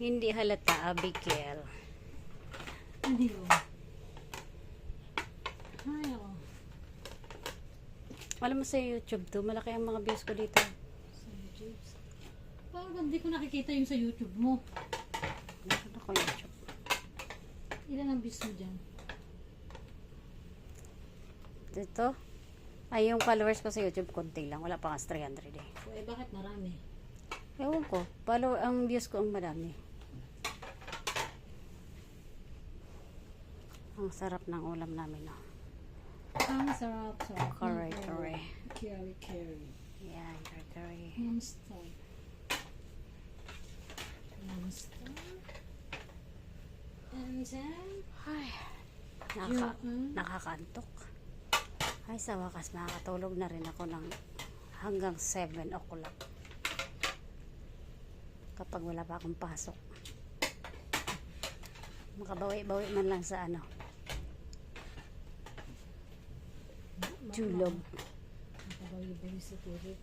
Hindi halata, Abigail. Hindi oh. Ay, oh. Alam mo sa YouTube to, malaki ang mga views ko dito. Sa YouTube. Parang hindi ko nakikita yung sa YouTube mo. Meron ako YouTube. Ilan ang views mo dyan? Dito, ay yung followers ko sa YouTube, konti lang. Wala pa nga 300 eh. O eh, bakit marami? Ewan ko, ang views ko ang madami. Ang sarap ng ulam namin, no? Ang sarap. Curry, curry. Curry. Yan, curry. Monster. And then, Ay, nakakantok. Ay, sa wakas, makakatulog na rin ako ng hanggang 7 o'clock. Kapag wala pa akong pasok. Makabawi-bawi man lang sa ano. Tulog. nakabawi-bawi sa tulog.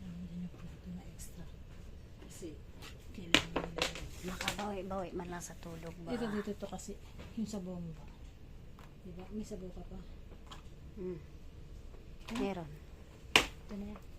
Hindi na po ito na extra. Kasi, kailangan nila. Makabawi-bawi man lang sa tulog ba? Dito to kasi, yung sa bomba. Diba? May sabaw ka pa. Meron. Ito na yan.